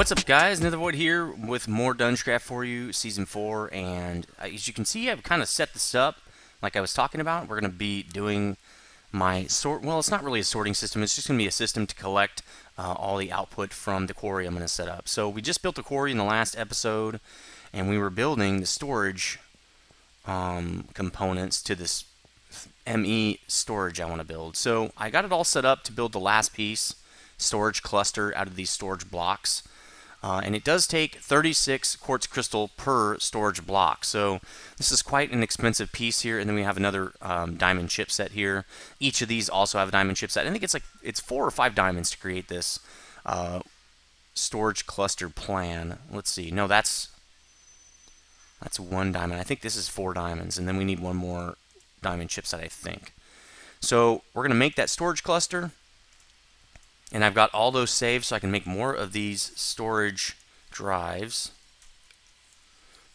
What's up, guys? Nethervvoid here with more DungeCraft for you, Season 4, and as you can see, I've kind of set this up like I was talking about. We're going to be doing my well, it's not really a sorting system, it's just going to be a system to collect all the output from the quarry I'm going to set up. So we just built a quarry in the last episode, and we were building the storage components to this ME storage I want to build. So I got it all set up to build the last piece, storage cluster, out of these storage blocks. And it does take 36 quartz crystal per storage block. So this is quite an expensive piece here. And then we have another diamond chipset here. Each of these also have a diamond chipset. I think it's 4 or 5 diamonds to create this storage cluster plan. Let's see. No, that's 1 diamond. I think this is 4 diamonds. And then we need 1 more diamond chipset, I think. So we're going to make that storage cluster. And I've got all those saved so I can make more of these storage drives.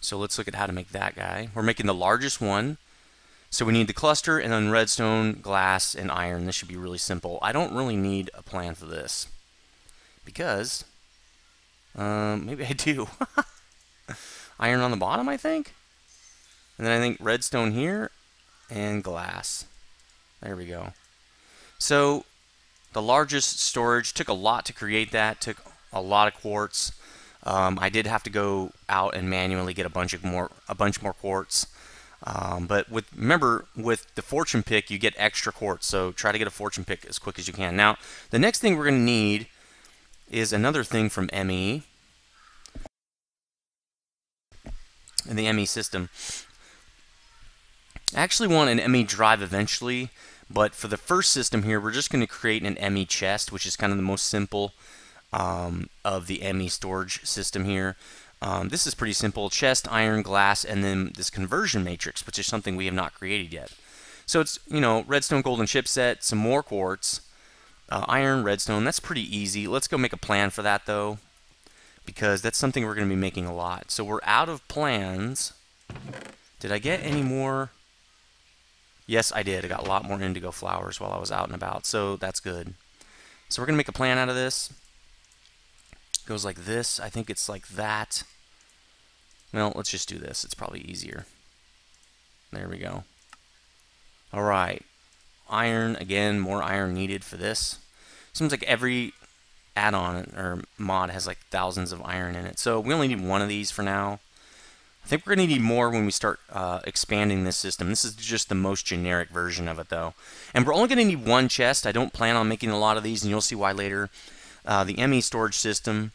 So let's look at how to make that guy. We're making the largest one. So we need the cluster and then redstone, glass, and iron. This should be really simple. I don't really need a plan for this. Because, maybe I do. Iron on the bottom, I think. And then I think redstone here and glass. There we go. So the largest storage took a lot to create that, took a lot of quartz. I did have to go out and manually get a bunch more quartz. But remember, with the fortune pick, you get extra quartz. So try to get a fortune pick as quick as you can. Now, the next thing we're going to need is another thing from ME. In the ME system. I actually want an ME drive eventually. But for the first system here, we're just going to create an ME chest, which is kind of the most simple of the ME storage system here. This is pretty simple. Chest, iron, glass, and then this conversion matrix, which is something we have not created yet. So it's, redstone, golden chipset, some more quartz, iron, redstone. That's pretty easy. Let's go make a plan for that, though, because that's something we're going to be making a lot. So we're out of plans. Did I get any more? Yes, I did. I got a lot more indigo flowers while I was out and about, so that's good. So we're going to make a plan out of this. It goes like this. I think it's like that. Well, let's just do this. It's probably easier. There we go. All right. Iron, again, more iron needed for this. Seems like every add-on or mod has like thousands of iron in it. So we only need 1 of these for now. I think we're going to need more when we start expanding this system. This is just the most generic version of it, though. And we're only going to need 1 chest. I don't plan on making a lot of these, and you'll see why later. The ME storage system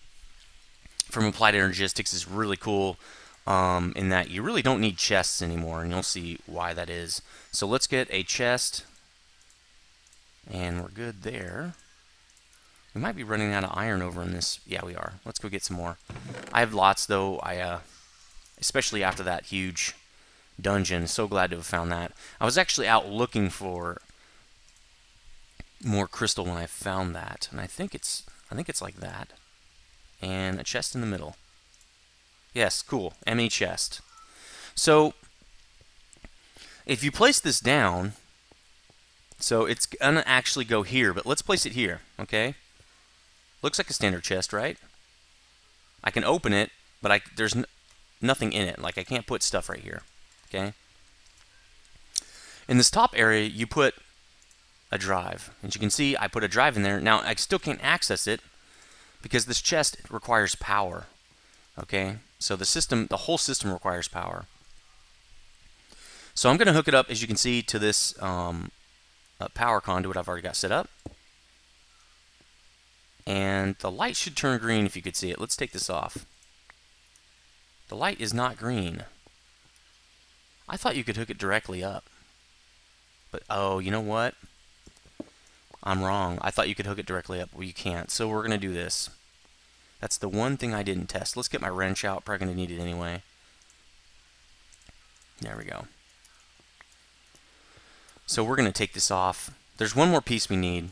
from Applied Energistics is really cool in that you really don't need chests anymore, and you'll see why that is. So let's get a chest, and we're good there. We might be running out of iron over in this. Yeah, we are. Let's go get some more. I have lots, though. Especially after that huge dungeon. So glad to have found that. I was actually out looking for more crystal when I found that, and I think it's like that. And a chest in the middle. Yes, cool. ME chest. So if you place this down, so it's gonna actually go here, but let's place it here, okay? Looks like a standard chest, right? I can open it, but there's nothing in it. Like, I can't put stuff right here. Okay? In this top area, you put a drive. As you can see, I put a drive in there. Now, I still can't access it because this chest requires power. Okay? So the whole system requires power. So I'm going to hook it up, as you can see, to this power conduit I've already got set up. And the light should turn green if you could see it. Let's take this off. The light is not green. I thought you could hook it directly up. But, oh, you know what? I'm wrong. I thought you could hook it directly up. Well, you can't. So we're going to do this. That's the one thing I didn't test. Let's get my wrench out. Probably going to need it anyway. There we go. So we're going to take this off. There's one more piece we need.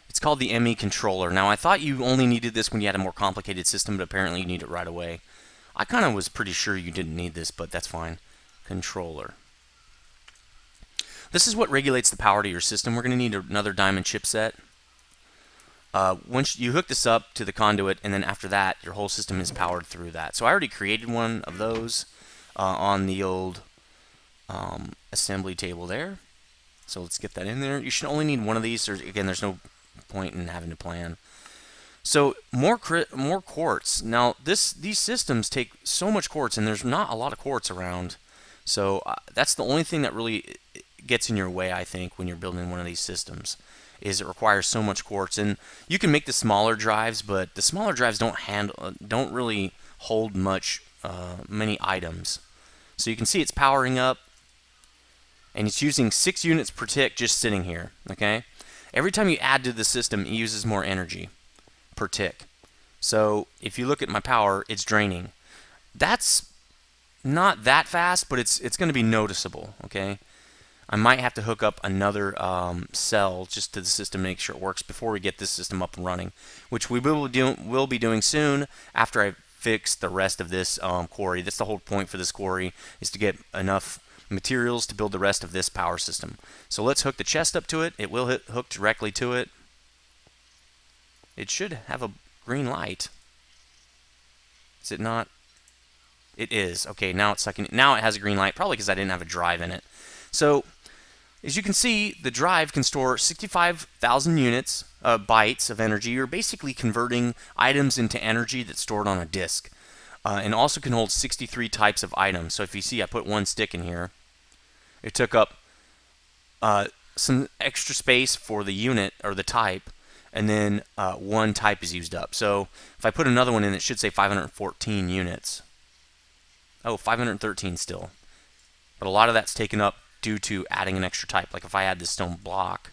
It's called the ME controller. Now, I thought you only needed this when you had a more complicated system, but apparently you need it right away. I kind of was pretty sure you didn't need this, but that's fine. Controller. This is what regulates the power to your system. We're going to need another diamond chipset. once you hook this up to the conduit, and then after that, your whole system is powered through that. So I already created one of those on the old assembly table there. So let's get that in there. You should only need one of these. Again, there's no point in having to plan. So more quartz. Now these systems take so much quartz, and there's not a lot of quartz around. So that's the only thing that really gets in your way, I think, when you're building one of these systems, is it requires so much quartz. And you can make the smaller drives, but the smaller drives don't really hold many items. So you can see it's powering up, and it's using 6 units per tick just sitting here. Okay, every time you add to the system, it uses more energy per tick. So if you look at my power, it's draining. That's not that fast, but it's going to be noticeable. Okay, I might have to hook up another cell just to the system to make sure it works before we get this system up and running, which we will be doing soon after I fix the rest of this quarry. That's the whole point for this quarry, is to get enough materials to build the rest of this power system. So let's hook the chest up to it. It will hook directly to it. It should have a green light. Is it not? It is. Okay, now it's sucking. Now it has a green light, probably because I didn't have a drive in it. So as you can see, the drive can store 65,000 units, bytes of energy. You're basically converting items into energy that's stored on a disk. And also can hold 63 types of items. So if you see, I put one stick in here. It took up some extra space for the unit or the type, and then one type is used up. So if I put another one in, it should say 514 units. Oh, 513 still. But a lot of that's taken up due to adding an extra type. Like if I add this stone block,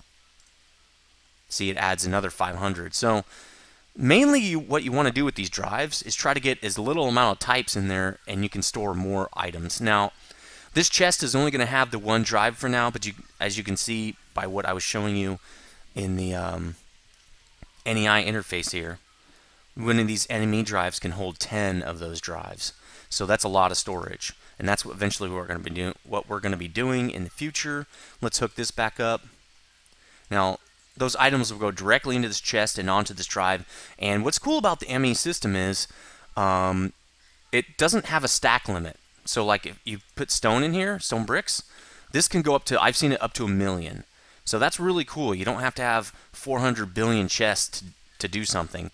see, it adds another 500. So mainly what you want to do with these drives is try to get as little amount of types in there, and you can store more items. Now, this chest is only going to have the one drive for now, but as you can see by what I was showing you in the NEI interface here, one of these enemy drives can hold 10 of those drives. So that's a lot of storage, and that's what eventually we're going to be doing in the future. Let's hook this back up. Now, those items will go directly into this chest and onto this drive. And what's cool about the ME system is it doesn't have a stack limit. So like if you put stone in here, stone bricks, this can go up to, I've seen it up to 1 million. So that's really cool. You don't have to have 400 billion chests to do something.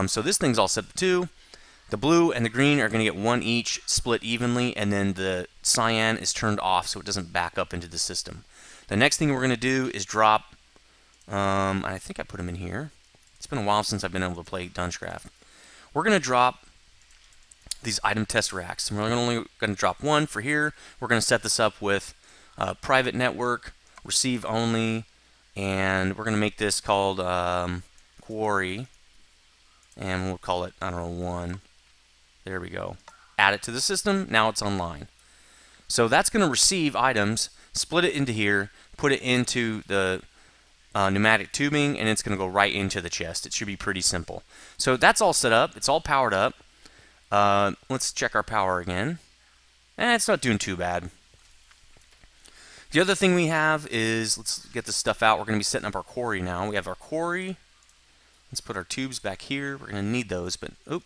So this thing's all set up too. The blue and the green are going to get 1 each, split evenly, and then the cyan is turned off so it doesn't back up into the system. The next thing we're going to do is drop, I think I put them in here. It's been a while since I've been able to play DungeCraft. We're going to drop these item test racks, and we're only going to drop 1 for here. We're going to set this up with private network, receive only, and we're going to make this called Quarry, and we'll call it, I don't know, 1. There we go. Add it to the system. Now it's online. So that's going to receive items, split it into here, put it into the pneumatic tubing, and it's going to go right into the chest. It should be pretty simple. So that's all set up. It's all powered up. Let's check our power again. It's not doing too bad. The other thing we have is, let's get this stuff out. We're going to be setting up our quarry now. We have our quarry. Let's put our tubes back here. We're going to need those, but, oop.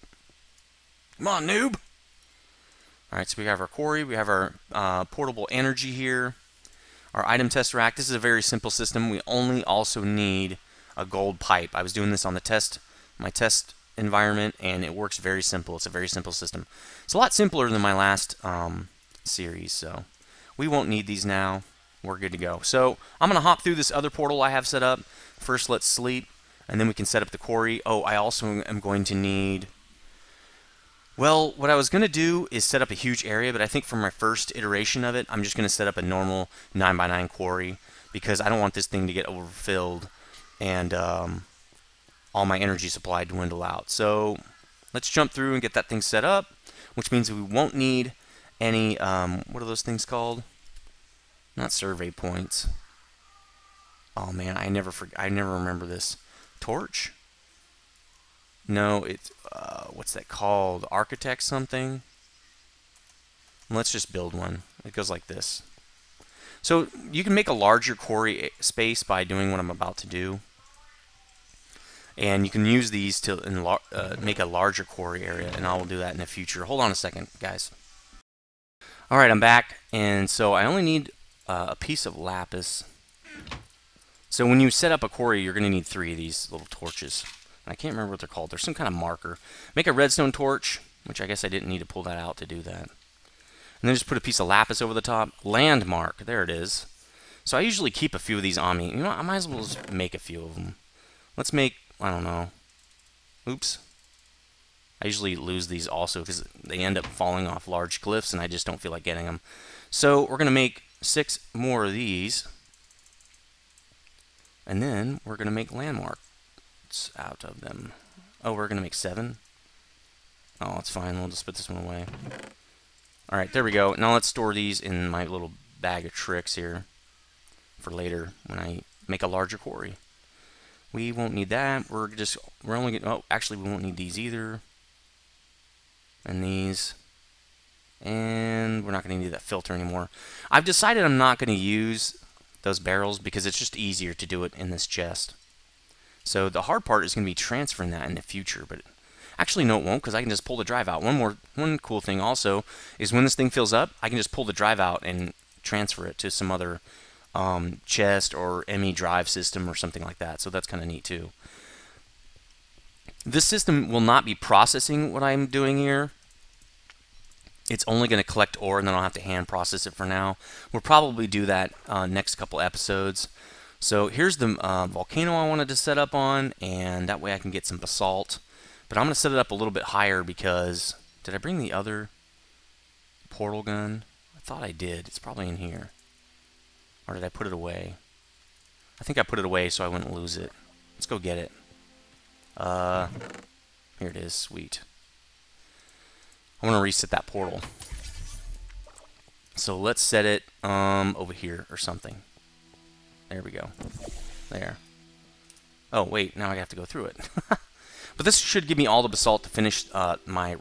Come on, noob! Alright, so we have our quarry. We have our portable energy here. Our item test rack. This is a very simple system. We only also need a gold pipe. I was doing this on the my test environment, and it works very simple. It's a very simple system. It's a lot simpler than my last series, so we won't need these now. We're good to go. So I'm going to hop through this other portal I have set up. First, let's sleep, and then we can set up the quarry. Oh, I also am going to need... Well, what I was going to do is set up a huge area, but I think for my first iteration of it, I'm just going to set up a normal 9x9 quarry, because I don't want this thing to get overfilled and all my energy supply dwindle out. So let's jump through and get that thing set up, which means we won't need any, what are those things called? Not survey points. Oh man, I never remember this. Torch? No, it's, what's that called? Architect something? Let's just build one. It goes like this. So you can make a larger quarry space by doing what I'm about to do. And you can use these to make a larger quarry area, and I will do that in the future. Hold on a second, guys. Alright, I'm back, and so I only need a piece of lapis. So when you set up a quarry, you're going to need 3 of these little torches. And I can't remember what they're called. They're some kind of marker. Make a redstone torch, which I guess I didn't need to pull that out to do that. And then just put a piece of lapis over the top. Landmark, there it is. So I usually keep a few of these on me. You know what, I might as well just make a few of them. Let's make, I don't know. Oops. I usually lose these also because they end up falling off large cliffs and I just don't feel like getting them. So we're going to make 6 more of these. And then we're going to make landmarks out of them. Oh, we're going to make 7? Oh, it's fine. We'll just put this one away. Alright, there we go. Now let's store these in my little bag of tricks here for later when I make a larger quarry. We won't need that. We're only going to, oh, actually we won't need these either. And these. And we're not going to need that filter anymore. I've decided I'm not going to use those barrels because it's just easier to do it in this chest. So the hard part is going to be transferring that in the future, but actually no, it won't, because I can just pull the drive out. One cool thing also is when this thing fills up, I can just pull the drive out and transfer it to some other chest or ME drive system or something like that. So that's kind of neat too. This system will not be processing what I'm doing here. It's only going to collect ore, and then I'll have to hand process it for now. We'll probably do that next couple episodes. So here's the volcano I wanted to set up on, and that way I can get some basalt. But I'm going to set it up a little bit higher because... Did I bring the other portal gun? I thought I did. It's probably in here. Or did I put it away? I think I put it away so I wouldn't lose it. Let's go get it. Here it is. Sweet. I want to reset that portal. So let's set it over here or something. There we go. There. Oh, wait. Now I have to go through it. But this should give me all the basalt to finish my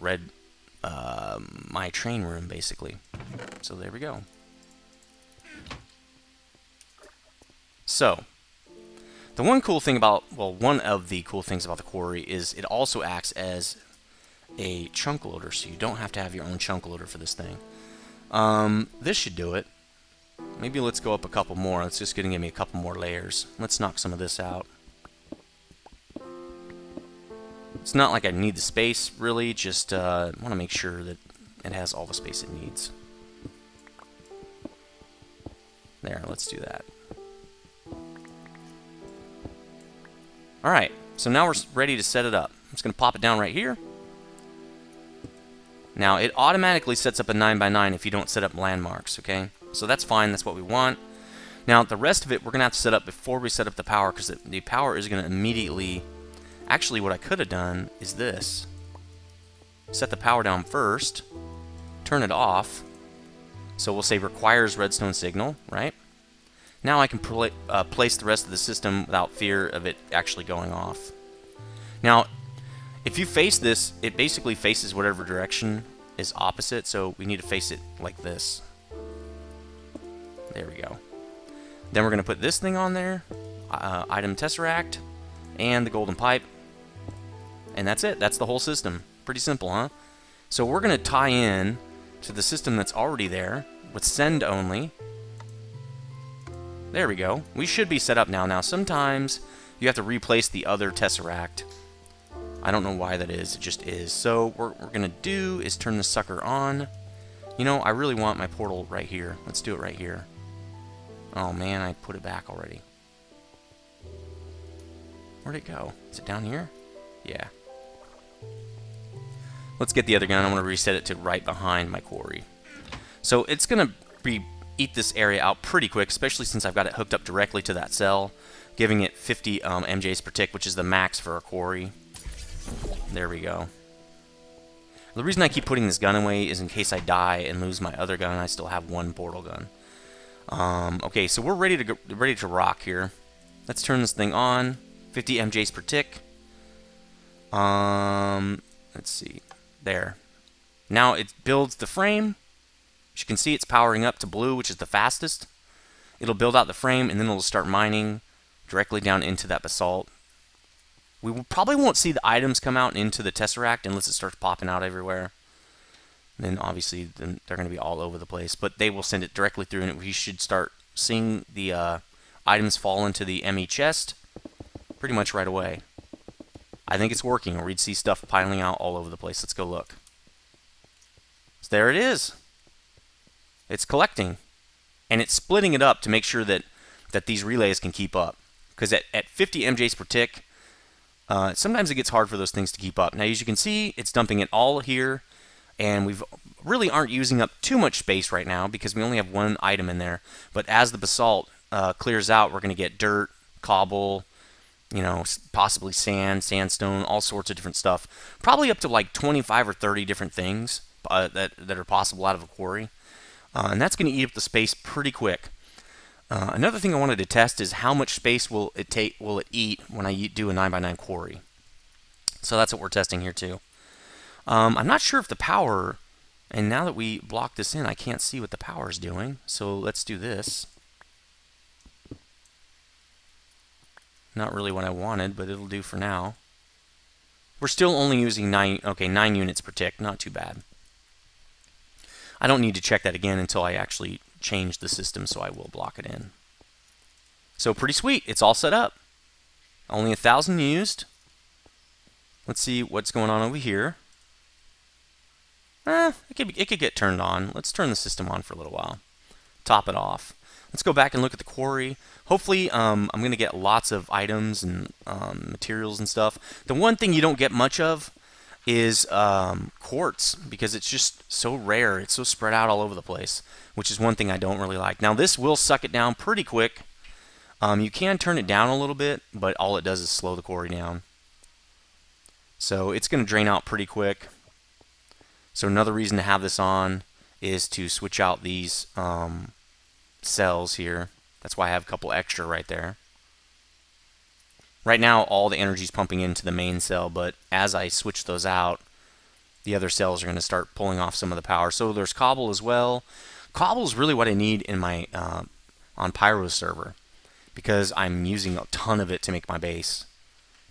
my train room, basically. So there we go. So, the one cool thing about, well, one of the cool things about the quarry is it also acts as a chunk loader, so you don't have to have your own chunk loader for this thing. This should do it. Maybe let's go up a couple more. It's just going to give me a couple more layers. Let's knock some of this out. It's not like I need the space, really, just want to make sure that it has all the space it needs. There, let's do that. Alright, so now we're ready to set it up. I'm just going to pop it down right here. Now, it automatically sets up a 9x9 if you don't set up landmarks, okay? So that's fine, that's what we want. Now, the rest of it we're going to have to set up before we set up the power, because the power is going to immediately... Actually, what I could have done is this. Set the power down first, turn it off, so we'll say requires redstone signal, right? Now I can place the rest of the system without fear of it actually going off. Now, if you face this, it basically faces whatever direction is opposite, so we need to face it like this. There we go. Then we're going to put this thing on there, item tesseract, and the golden pipe. And that's it. That's the whole system. Pretty simple, huh? So we're going to tie in to the system that's already there with send only. There we go. We should be set up now. Now, sometimes you have to replace the other tesseract. I don't know why that is. It just is. So what we're going to do is turn the sucker on. You know, I really want my portal right here. Let's do it right here. Oh, man, I put it back already. Where'd it go? Is it down here? Yeah. Let's get the other gun. I want to reset it to right behind my quarry. So it's going to eat this area out pretty quick, especially since I've got it hooked up directly to that cell, giving it 50 MJs per tick, which is the max for a quarry. There we go. The reason I keep putting this gun away is in case I die and lose my other gun, I still have one portal gun. Okay, so we're ready to rock here. Let's turn this thing on. 50 MJs per tick. Let's see. There. Now it builds the frame. As you can see, it's powering up to blue, which is the fastest. It'll build out the frame, and then it'll start mining directly down into that basalt. probably won't see the items come out into the Tesseract unless it starts popping out everywhere. Then obviously they're going to be all over the place, but they will send it directly through, and we should start seeing the items fall into the ME chest pretty much right away. I think it's working, or we'd see stuff piling out all over the place. Let's go look. So there it is. It's collecting, and it's splitting it up to make sure that these relays can keep up. Because at 50 MJs per tick, sometimes it gets hard for those things to keep up. Now, as you can see, it's dumping it all here, and we really aren't using up too much space right now because we only have one item in there. But as the basalt clears out, we're going to get dirt, cobble, you know, possibly sand, sandstone, all sorts of different stuff. Probably up to like 25 or 30 different things that are possible out of a quarry. And that's going to eat up the space pretty quick. Another thing I wanted to test is how much space will it eat when I do a 9x9 quarry. So that's what we're testing here too. I'm not sure if the power, and now that we block this in, I can't see what the power is doing. So let's do this. Not really what I wanted, but it'll do for now. We're still only using 9 units per tick, not too bad. I don't need to check that again until I actually change the system, so I will block it in. So pretty sweet. It's all set up. Only 1,000 used. Let's see what's going on over here. It could get turned on. Let's turn the system on for a little while. Top it off. Let's go back and look at the quarry. Hopefully, I'm going to get lots of items and materials and stuff. The one thing you don't get much of is quartz, because it's just so rare. It's so spread out all over the place, which is one thing I don't really like. Now, this will suck it down pretty quick. You can turn it down a little bit, but all it does is slow the quarry down. So it's going to drain out pretty quick. So another reason to have this on is to switch out these cells here. That's why I have a couple extra right there. Right now, all the energy is pumping into the main cell, but as I switch those out, the other cells are going to start pulling off some of the power. So there's cobble as well. Cobble is really what I need in my on Pyro's server, because I'm using a ton of it to make my base,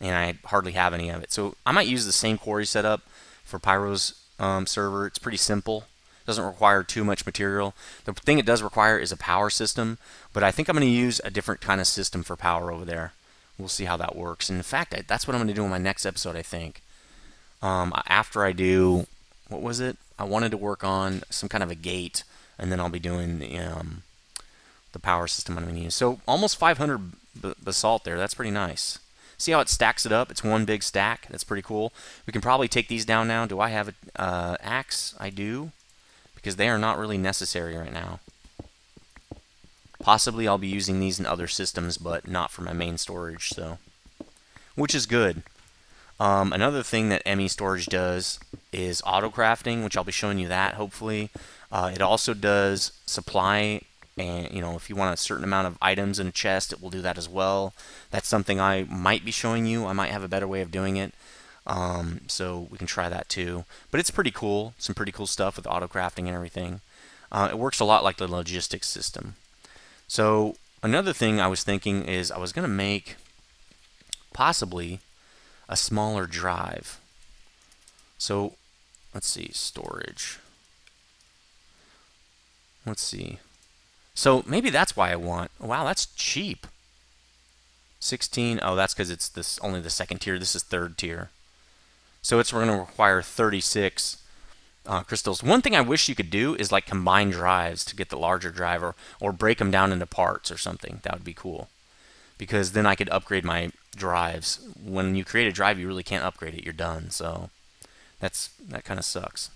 and I hardly have any of it. So I might use the same quarry setup for Pyro's server. It's pretty simple. Doesn't require too much material. The thing it does require is a power system, but I think I'm going to use a different kind of system for power over there. We'll see how that works. And in fact, that's what I'm going to do in my next episode, I think. After I do, what was it? I wanted to work on some kind of a gate, and then I'll be doing the power system I'm going to use. So almost 500 basalt there. That's pretty nice. See how it stacks it up? It's one big stack. That's pretty cool. We can probably take these down now. Do I have an axe? I do, because they are not really necessary right now. Possibly I'll be using these in other systems, but not for my main storage, so, which is good. Another thing that ME storage does is auto crafting, which I'll be showing you that hopefully. It also does supply, and if you want a certain amount of items in a chest, it will do that as well. That's something I might be showing you. I might have a better way of doing it, so we can try that too. But it's pretty cool. Some pretty cool stuff with auto crafting and everything. It works a lot like the logistics system. So another thing I was thinking is I was going to make possibly a smaller drive. So let's see, storage. Let's see. So maybe that's why I want, wow, that's cheap. 16, oh, that's because it's only the second tier. This is third tier. So we're going to require 36 crystals. One thing I wish you could do is like combine drives to get the larger drive, or break them down into parts or something. That would be cool, because then I could upgrade my drives. When you create a drive, you really can't upgrade it. You're done. So that kind of sucks.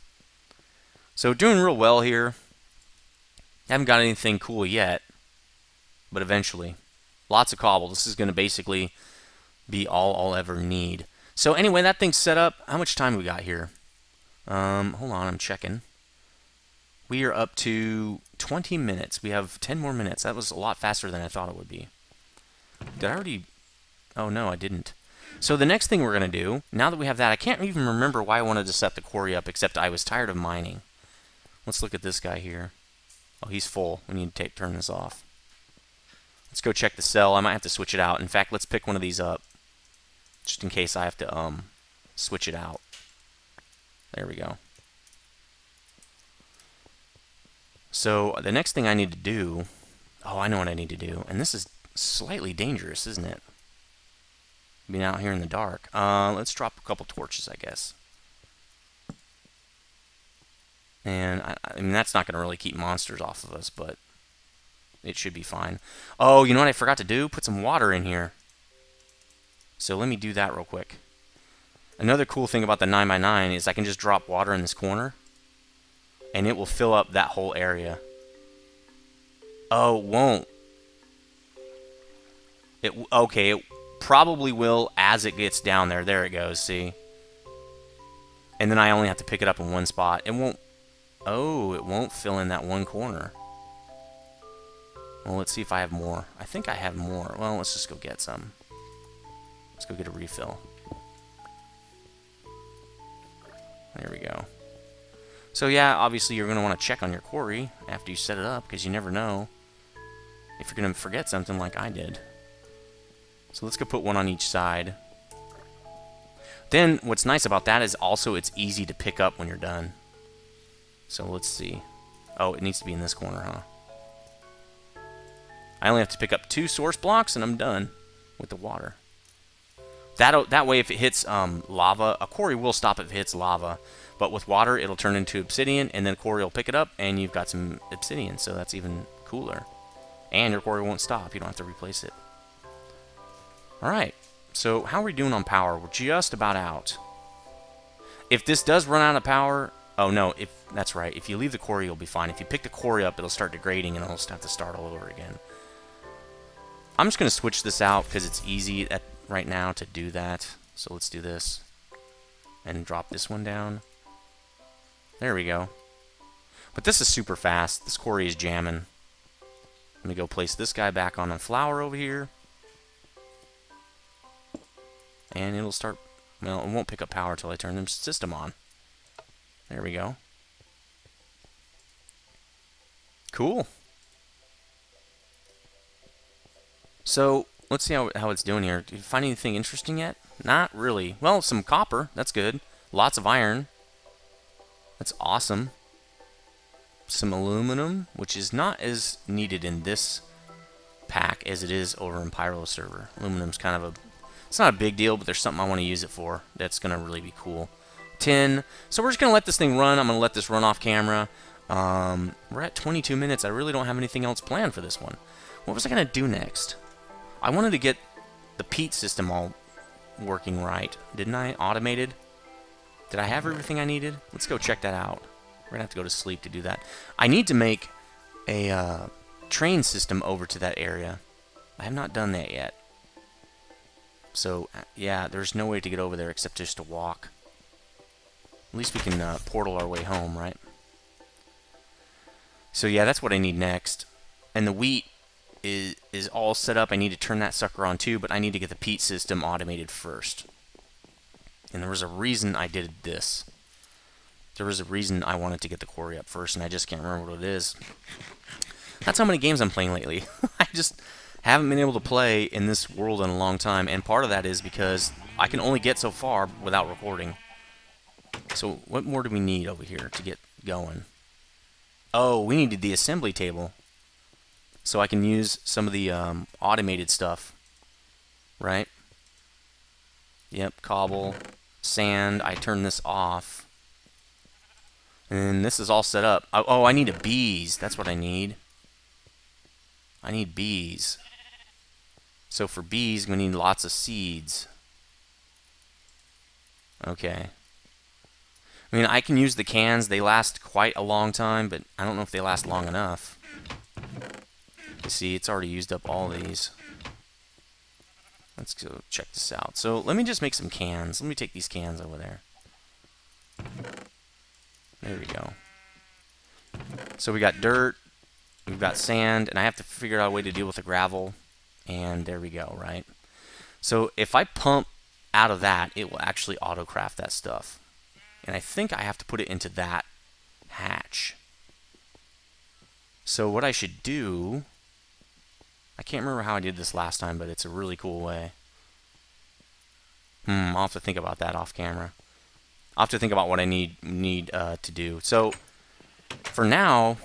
So doing real well here. Haven't got anything cool yet, but eventually. Lots of cobble. This is going to basically be all I'll ever need. So anyway, that thing's set up. How much time we got here? Hold on, I'm checking. We are up to 20 minutes. We have 10 more minutes. That was a lot faster than I thought it would be. Did I already? Oh, no, I didn't. So the next thing we're going to do, now that we have that, I can't even remember why I wanted to set the quarry up, except I was tired of mining. Let's look at this guy here. Oh, he's full. We need to turn this off. Let's go check the cell. I might have to switch it out. In fact, let's pick one of these up. just in case I have to switch it out. There we go. So the next thing I need to do, oh, I know what I need to do, and this is slightly dangerous, isn't it? Being out here in the dark. Let's drop a couple torches, I guess. And I mean, that's not going to really keep monsters off of us, but it should be fine. Oh, you know what I forgot to do? Put some water in here. So let me do that real quick. Another cool thing about the 9x9 is I can just drop water in this corner, and it will fill up that whole area. Oh, it won't. Okay, it probably will as it gets down there. There it goes, see? And then I only have to pick it up in one spot. It won't... Oh, it won't fill in that one corner. Well, let's see if I have more. I think I have more. Well, let's just go get some. Let's go get a refill. There we go. So yeah, obviously you're going to want to check on your quarry after you set it up, because you never know if you're going to forget something like I did. So let's go put one on each side. Then what's nice about that is also it's easy to pick up when you're done. So let's see. Oh, it needs to be in this corner, huh? I only have to pick up 2 source blocks and I'm done with the water. That way, if it hits lava, a quarry will stop if it hits lava. But with water, it'll turn into obsidian, and then a quarry will pick it up, and you've got some obsidian, so that's even cooler. And your quarry won't stop. You don't have to replace it. Alright, so how are we doing on power? We're just about out. If this does run out of power... Oh, no, that's right. If you leave the quarry, you'll be fine. If you pick the quarry up, it'll start degrading, and it'll have to start all over again. I'm just going to switch this out, because it's easy right now to do that. So let's do this. And drop this one down. There we go. But this is super fast. This quarry is jamming. Let me go place this guy back on a flower over here. And it'll start... Well, it won't pick up power until I turn the system on. There we go. Cool. So, let's see how it's doing here. Did you find anything interesting yet? Not really. Well, some copper. That's good. Lots of iron. That's awesome. Some aluminum, which is not as needed in this pack as it is over in Pyro server. Aluminum's kind of a... It's not a big deal, but there's something I want to use it for. That's going to really be cool. Tin. So we're just going to let this thing run. I'm going to let this run off camera. We're at 22 minutes. I really don't have anything else planned for this one. What was I going to do next? I wanted to get the peat system all working right. Didn't I? Automated? Did I have everything I needed? Let's go check that out. We're going to have to go to sleep to do that. I need to make a train system over to that area. I have not done that yet. So, yeah, there's no way to get over there except just to walk. At least we can portal our way home, right? So, yeah, that's what I need next. And the wheat is all set up. I need to turn that sucker on too, but I need to get the peat system automated first. And there was a reason I did this. There was a reason I wanted to get the quarry up first, and I just can't remember what it is. That's how many games I'm playing lately. I just haven't been able to play in this world in a long time, and part of that is because I can only get so far without recording. So what more do we need over here to get going? Oh, we needed the assembly table. So I can use some of the automated stuff. Right? Yep, cobble, sand. I turn this off. And this is all set up. Oh, I need a bees. That's what I need. I need bees. So for bees, we need lots of seeds. Okay. I mean, I can use the cans. They last quite a long time, but I don't know if they last long enough. You see, it's already used up all these. Let's go check this out. So let me just make some cans. Let me take these cans over there. There we go. So we got dirt, we've got sand, and I have to figure out a way to deal with the gravel. And there we go, right? So if I pump out of that, it will actually auto-craft that stuff. And I think I have to put it into that hatch. So what I should do... I can't remember how I did this last time, but it's a really cool way. I'll have to think about that off camera. I'll have to think about what I need to do. So, for now,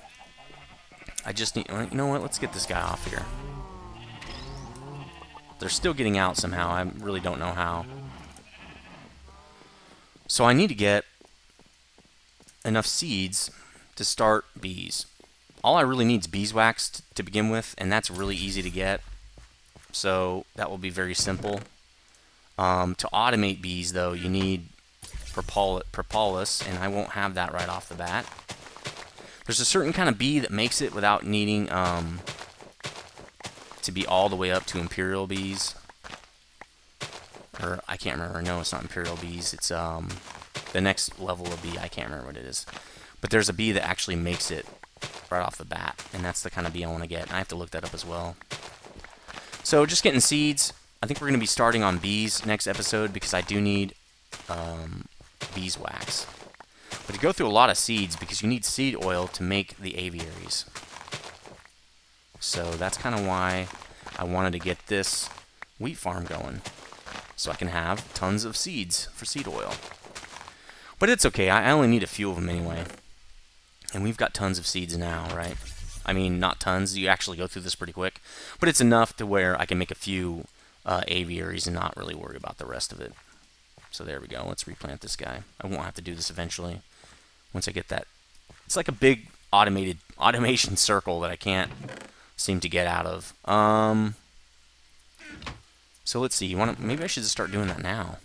I just need... You know what? Let's get this guy off here. They're still getting out somehow. I really don't know how. So I need to get enough seeds to start bees. All I really need is beeswax to begin with, and that's really easy to get. So that will be very simple. To automate bees, though, you need propolis, and I won't have that right off the bat. There's a certain kind of bee that makes it without needing to be all the way up to imperial bees. Or, I can't remember. No, it's not imperial bees. It's the next level of bee. I can't remember what it is. But there's a bee that actually makes it right off the bat, and that's the kind of bee I want to get. And I have to look that up as well. So, just getting seeds. I think we're going to be starting on bees next episode because I do need beeswax. But to go through a lot of seeds because you need seed oil to make the aviaries. So that's kind of why I wanted to get this wheat farm going. So I can have tons of seeds for seed oil. But it's okay. I only need a few of them anyway. And we've got tons of seeds now, right? I mean, not tons. You actually go through this pretty quick. But it's enough to where I can make a few aviaries and not really worry about the rest of it. So there we go. Let's replant this guy. I won't have to do this eventually. Once I get that. It's like a big automation circle that I can't seem to get out of. So let's see. Maybe I should just start doing that now.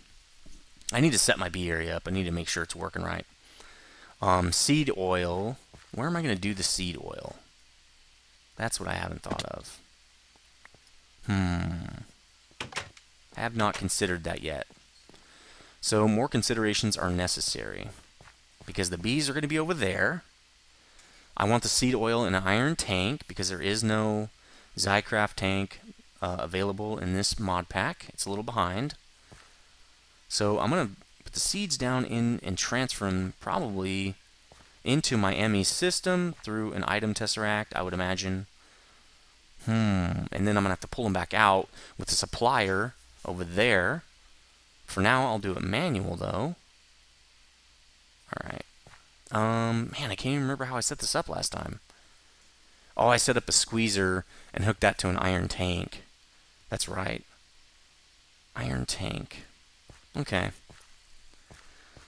I need to set my bee area up. I need to make sure it's working right. Seed oil. Where am I going to do the seed oil? That's what I haven't thought of. I have not considered that yet. So more considerations are necessary. Because the bees are going to be over there. I want the seed oil in an iron tank because there is no DungeCraft tank available in this mod pack. It's a little behind. So I'm going to put the seeds down in and transfer them probably into my ME system through an item tesseract, I would imagine. And then I'm going to have to pull them back out with the supplier over there. For now, I'll do it manual, though. Alright. Man, I can't even remember how I set this up last time. Oh, I set up a squeezer and hooked that to an iron tank. That's right. Iron tank. Okay.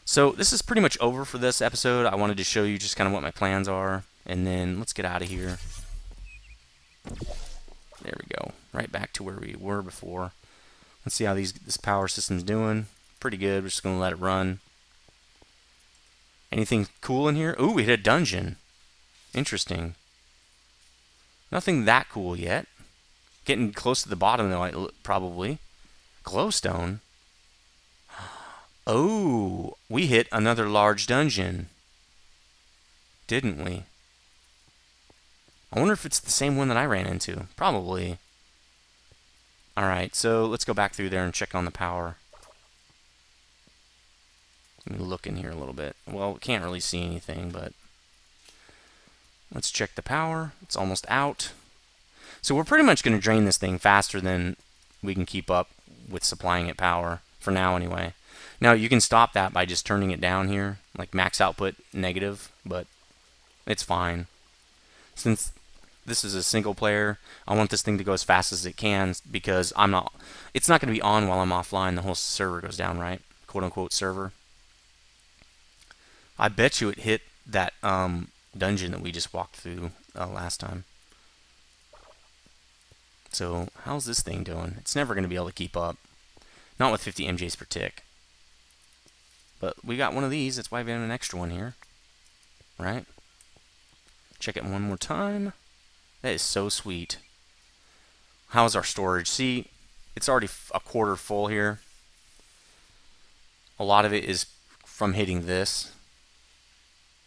So, this is pretty much over for this episode. I wanted to show you just kind of what my plans are. And then, let's get out of here. There we go. Right back to where we were before. Let's see how this power system's doing. Pretty good. We're just going to let it run. Anything cool in here? Ooh, we hit a dungeon. Interesting. Nothing that cool yet. Getting close to the bottom, though, probably. Glowstone. Oh, we hit another large dungeon. Didn't we? I wonder if it's the same one that I ran into. Probably. Alright, so let's go back through there and check on the power. Let me look in here a little bit. Well, we can't really see anything, but let's check the power. It's almost out. So we're pretty much going to drain this thing faster than we can keep up with supplying it power, for now anyway. Now, you can stop that by just turning it down here, like max output negative, but it's fine. Since this is a single player, I want this thing to go as fast as it can because it's not going to be on while I'm offline. The whole server goes down, right? Quote unquote server. I bet you it hit that dungeon that we just walked through last time. So, how's this thing doing? It's never going to be able to keep up. Not with 50 MJs per tick. But we got one of these, that's why we have an extra one here. Right? Check it one more time. That is so sweet. How's our storage? See, it's already a quarter full here. A lot of it is from hitting this.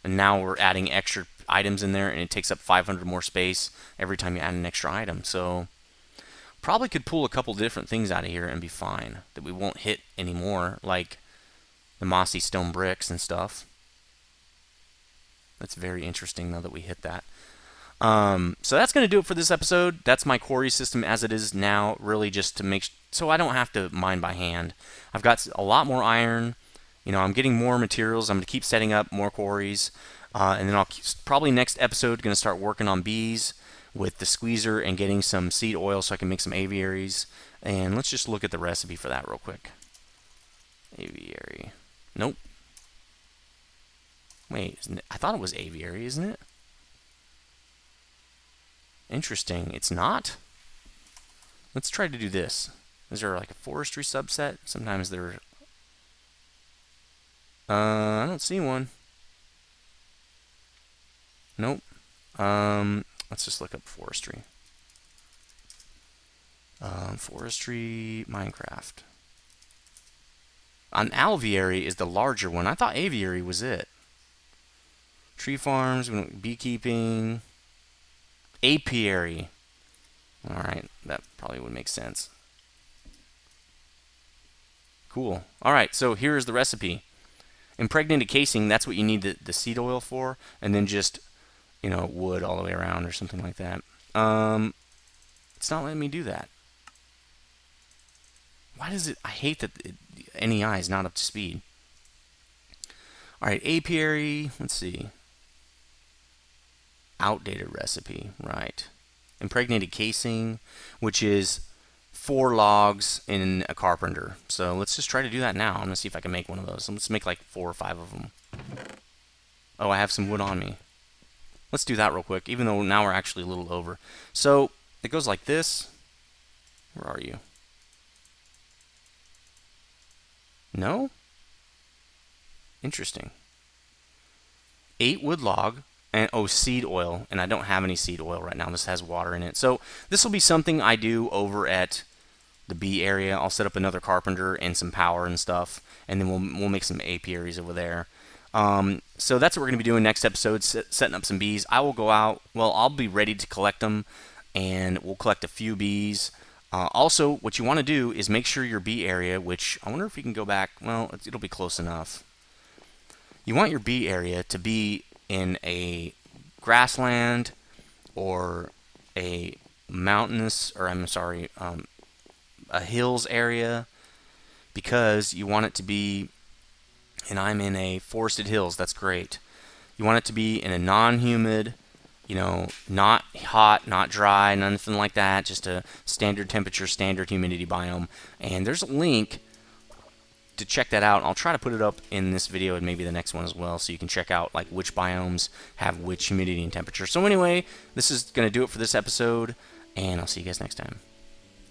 And now we're adding extra items in there, and it takes up 500 more space every time you add an extra item. So, probably could pull a couple different things out of here and be fine. That we won't hit anymore, like the mossy stone bricks and stuff. That's very interesting, though, that we hit that. So that's going to do it for this episode. That's my quarry system as it is now, really just to make so I don't have to mine by hand. I've got a lot more iron. I'm getting more materials. I'm going to keep setting up more quarries. And then probably next episode going to start working on bees with the squeezer and getting some seed oil so I can make some aviaries. And let's just look at the recipe for that real quick. Aviary. Nope. Wait, I thought it was aviary, isn't it? Interesting. It's not? Let's try to do this. Is there like a forestry subset? Sometimes there... I don't see one. Nope. Let's just look up forestry. Forestry Minecraft. An alveary is the larger one. I thought aviary was it. Tree farms, beekeeping, apiary. Alright, that probably would make sense. Cool. Alright, so here's the recipe. Impregnated casing, that's what you need the seed oil for, and then just, wood all the way around or something like that. It's not letting me do that. Why does it... I hate that NEI is not up to speed. Alright, apiary, let's see. Outdated recipe, right. Impregnated casing, which is 4 logs in a carpenter. So let's just try to do that now. I'm going to see if I can make one of those. Let's make like 4 or 5 of them. Oh, I have some wood on me. Let's do that real quick, even though now we're actually a little over. So it goes like this. Where are you? No? Interesting. 8 wood log. And seed oil, and I don't have any seed oil right now. This has water in it. So this will be something I do over at the bee area. I'll set up another carpenter and some power and stuff, and then we'll make some apiaries over there. So that's what we're going to be doing next episode, setting up some bees. I will go out, I'll be ready to collect them, and we'll collect a few bees. Also, what you want to do is make sure your bee area, which I wonder if we can go back, it'll be close enough. You want your bee area to be in a grassland or a mountainous, or a hills area, because you want it to be, and I'm in a forested hills, that's great. You want it to be in a non-humid, not hot, not dry, nothing like that, just a standard temperature, standard humidity biome. And there's a link to check that out. I'll try to put it up in this video and maybe the next one as well, so you can check out like which biomes have which humidity and temperature. So anyway, this is going to do it for this episode, and I'll see you guys next time.